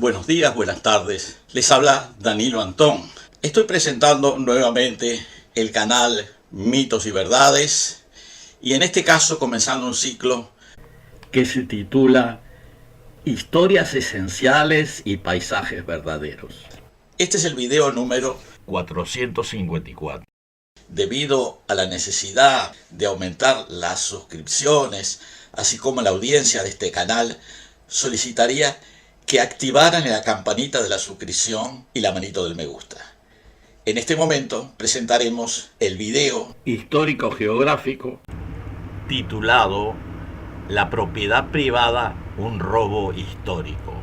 Buenos días, buenas tardes. Les habla Danilo Antón. Estoy presentando nuevamente el canal Mitos y Verdades y en este caso comenzando un ciclo que se titula Historias esenciales y paisajes verdaderos. Este es el video número 454. Debido a la necesidad de aumentar las suscripciones, así como la audiencia de este canal, solicitaría que activaran la campanita de la suscripción y la manito del me gusta. En este momento presentaremos el video histórico-geográfico titulado La propiedad privada, un robo histórico.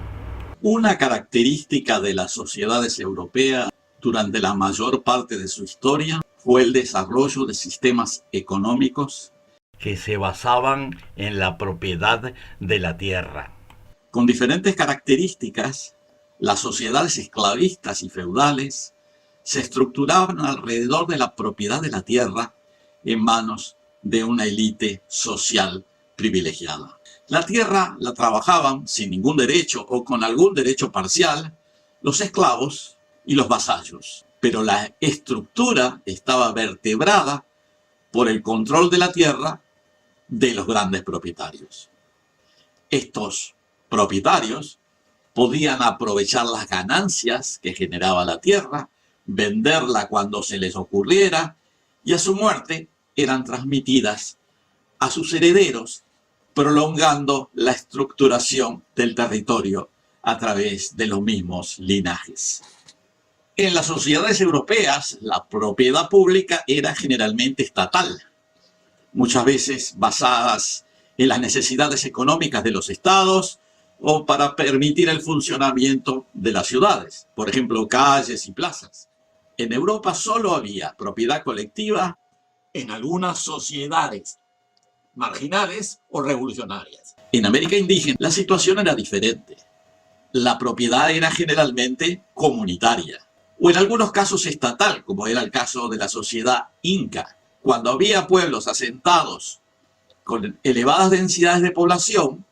Una característica de las sociedades europeas durante la mayor parte de su historia fue el desarrollo de sistemas económicos que se basaban en la propiedad de la tierra. Con diferentes características, las sociedades esclavistas y feudales se estructuraban alrededor de la propiedad de la tierra en manos de una élite social privilegiada. La tierra la trabajaban sin ningún derecho o con algún derecho parcial los esclavos y los vasallos, pero la estructura estaba vertebrada por el control de la tierra de los grandes propietarios. Estos propietarios podían aprovechar las ganancias que generaba la tierra, venderla cuando se les ocurriera y a su muerte eran transmitidas a sus herederos, prolongando la estructuración del territorio a través de los mismos linajes. En las sociedades europeas, la propiedad pública era generalmente estatal, muchas veces basadas en las necesidades económicas de los estados o para permitir el funcionamiento de las ciudades, por ejemplo, calles y plazas. En Europa solo había propiedad colectiva en algunas sociedades marginales o revolucionarias. En América indígena la situación era diferente. La propiedad era generalmente comunitaria o en algunos casos estatal, como era el caso de la sociedad inca. Cuando había pueblos asentados con elevadas densidades de población,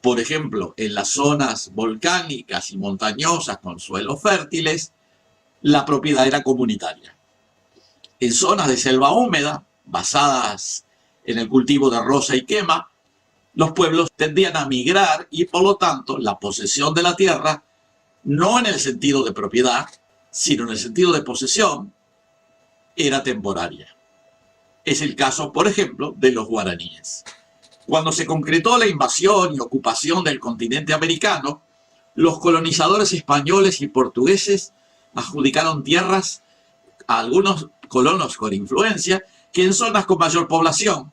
por ejemplo, en las zonas volcánicas y montañosas con suelos fértiles, la propiedad era comunitaria. En zonas de selva húmeda, basadas en el cultivo de roza y quema, los pueblos tendían a migrar y por lo tanto la posesión de la tierra, no en el sentido de propiedad, sino en el sentido de posesión, era temporaria. Es el caso, por ejemplo, de los guaraníes. Cuando se concretó la invasión y ocupación del continente americano, los colonizadores españoles y portugueses adjudicaron tierras a algunos colonos con influencia que en zonas con mayor población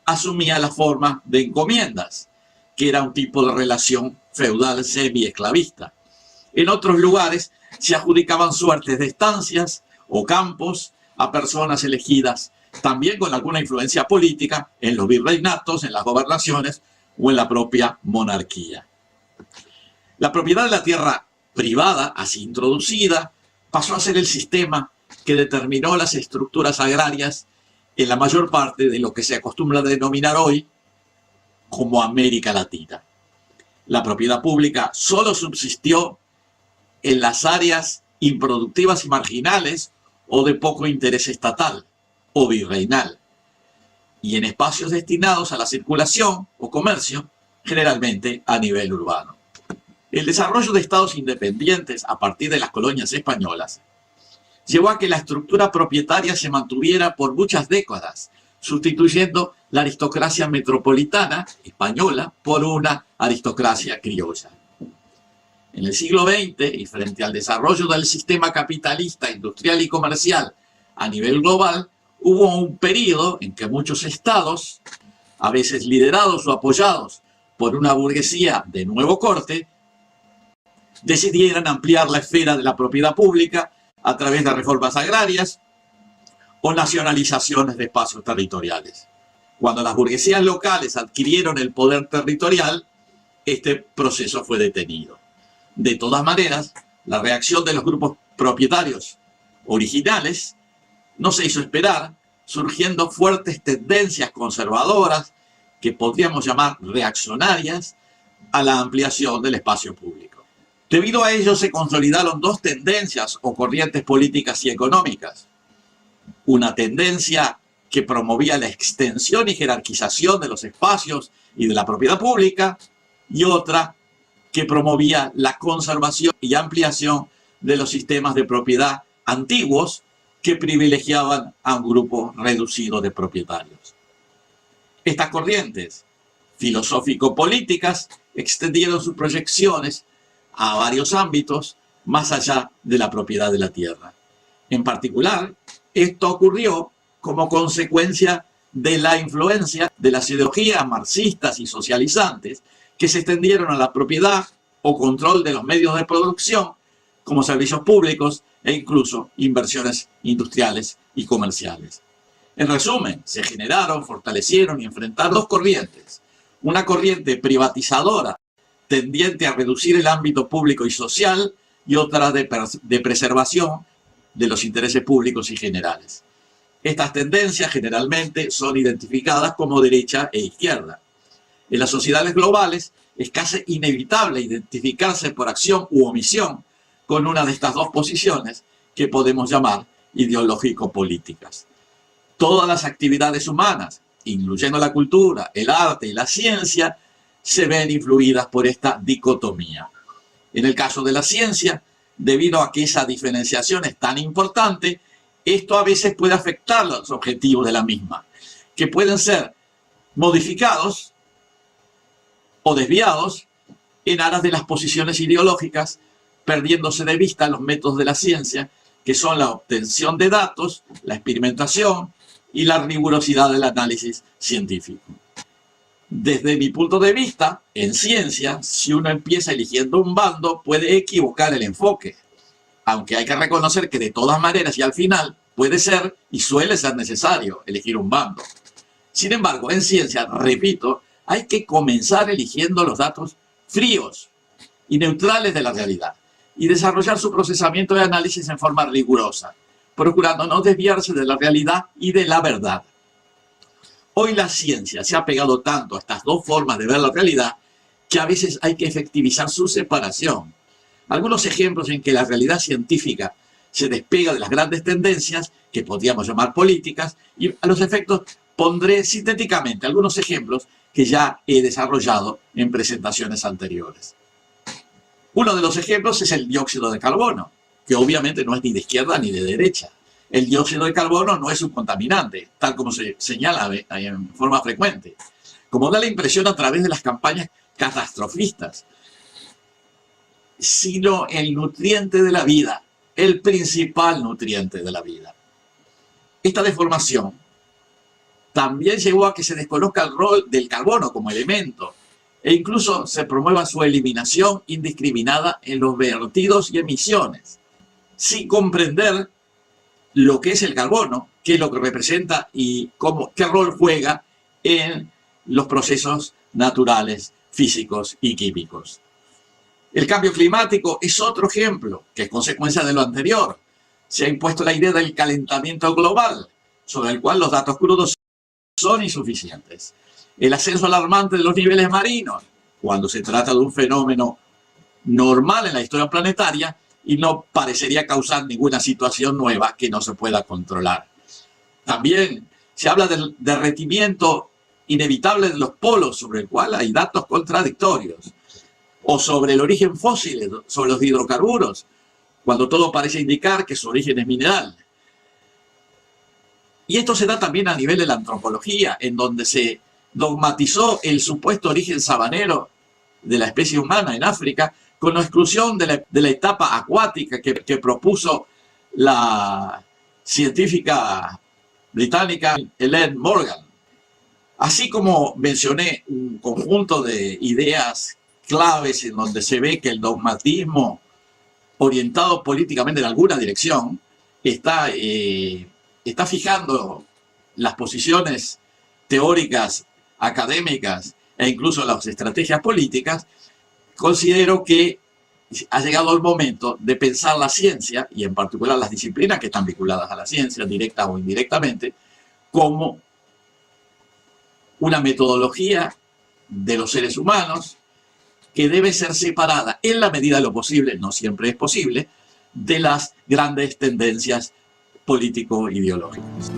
asumían la forma de encomiendas, que era un tipo de relación feudal semi-esclavista. En otros lugares se adjudicaban suertes de estancias o campos a personas elegidas también con alguna influencia política en los virreinatos, en las gobernaciones o en la propia monarquía. La propiedad de la tierra privada, así introducida, pasó a ser el sistema que determinó las estructuras agrarias en la mayor parte de lo que se acostumbra a denominar hoy como América Latina. La propiedad pública solo subsistió en las áreas improductivas y marginales o de poco interés estatal o virreinal, y en espacios destinados a la circulación o comercio, generalmente a nivel urbano. El desarrollo de estados independientes a partir de las colonias españolas llevó a que la estructura propietaria se mantuviera por muchas décadas, sustituyendo la aristocracia metropolitana española por una aristocracia criolla. En el siglo XX, y frente al desarrollo del sistema capitalista, industrial y comercial a nivel global, hubo un periodo en que muchos estados, a veces liderados o apoyados por una burguesía de nuevo corte, decidieran ampliar la esfera de la propiedad pública a través de reformas agrarias o nacionalizaciones de espacios territoriales. Cuando las burguesías locales adquirieron el poder territorial, este proceso fue detenido. De todas maneras, la reacción de los grupos propietarios originales no se hizo esperar, surgiendo fuertes tendencias conservadoras que podríamos llamar reaccionarias a la ampliación del espacio público. Debido a ello se consolidaron dos tendencias o corrientes políticas y económicas. Una tendencia que promovía la extensión y jerarquización de los espacios y de la propiedad pública, y otra que promovía la conservación y ampliación de los sistemas de propiedad antiguos que privilegiaban a un grupo reducido de propietarios. Estas corrientes filosófico-políticas extendieron sus proyecciones a varios ámbitos más allá de la propiedad de la tierra. En particular, esto ocurrió como consecuencia de la influencia de las ideologías marxistas y socializantes que se extendieron a la propiedad o control de los medios de producción como servicios públicos e incluso inversiones industriales y comerciales. En resumen, se generaron, fortalecieron y enfrentaron dos corrientes. Una corriente privatizadora tendiente a reducir el ámbito público y social y otra de preservación de los intereses públicos y generales. Estas tendencias generalmente son identificadas como derecha e izquierda. En las sociedades globales es casi inevitable identificarse por acción u omisión con una de estas dos posiciones que podemos llamar ideológico-políticas. Todas las actividades humanas, incluyendo la cultura, el arte y la ciencia, se ven influidas por esta dicotomía. En el caso de la ciencia, debido a que esa diferenciación es tan importante, esto a veces puede afectar los objetivos de la misma, que pueden ser modificados o desviados en aras de las posiciones ideológicas, perdiéndose de vista los métodos de la ciencia, que son la obtención de datos, la experimentación y la rigurosidad del análisis científico. Desde mi punto de vista, en ciencia, si uno empieza eligiendo un bando, puede equivocar el enfoque, aunque hay que reconocer que de todas maneras y al final puede ser y suele ser necesario elegir un bando. Sin embargo, en ciencia, repito, hay que comenzar eligiendo los datos fríos y neutrales de la realidad y desarrollar su procesamiento y análisis en forma rigurosa, procurando no desviarse de la realidad y de la verdad. Hoy la ciencia se ha pegado tanto a estas dos formas de ver la realidad que a veces hay que efectivizar su separación. Algunos ejemplos en que la realidad científica se despega de las grandes tendencias, que podríamos llamar políticas, y a los efectos pondré sintéticamente algunos ejemplos que ya he desarrollado en presentaciones anteriores. Uno de los ejemplos es el dióxido de carbono, que obviamente no es ni de izquierda ni de derecha. El dióxido de carbono no es un contaminante, tal como se señala en forma frecuente, como da la impresión a través de las campañas catastrofistas, sino el nutriente de la vida, el principal nutriente de la vida. Esta deformación también llevó a que se desconozca el rol del carbono como elemento e incluso se promueva su eliminación indiscriminada en los vertidos y emisiones, sin comprender lo que es el carbono, qué es lo que representa y qué rol juega en los procesos naturales, físicos y químicos. El cambio climático es otro ejemplo, que es consecuencia de lo anterior. Se ha impuesto la idea del calentamiento global, sobre el cual los datos crudos son insuficientes. El ascenso alarmante de los niveles marinos, cuando se trata de un fenómeno normal en la historia planetaria y no parecería causar ninguna situación nueva que no se pueda controlar. También se habla del derretimiento inevitable de los polos, sobre el cual hay datos contradictorios, o sobre el origen fósil, sobre los hidrocarburos, cuando todo parece indicar que su origen es mineral. Y esto se da también a nivel de la antropología, en donde se dogmatizó el supuesto origen sabanero de la especie humana en África, con la exclusión de la etapa acuática que propuso la científica británica Ellen Morgan. Así como mencioné un conjunto de ideas claves en donde se ve que el dogmatismo orientado políticamente en alguna dirección está fijando las posiciones teóricas, académicas e incluso las estrategias políticas, considero que ha llegado el momento de pensar la ciencia, y en particular las disciplinas que están vinculadas a la ciencia, directa o indirectamente, como una metodología de los seres humanos que debe ser separada en la medida de lo posible, no siempre es posible, de las grandes tendencias político-ideológicas.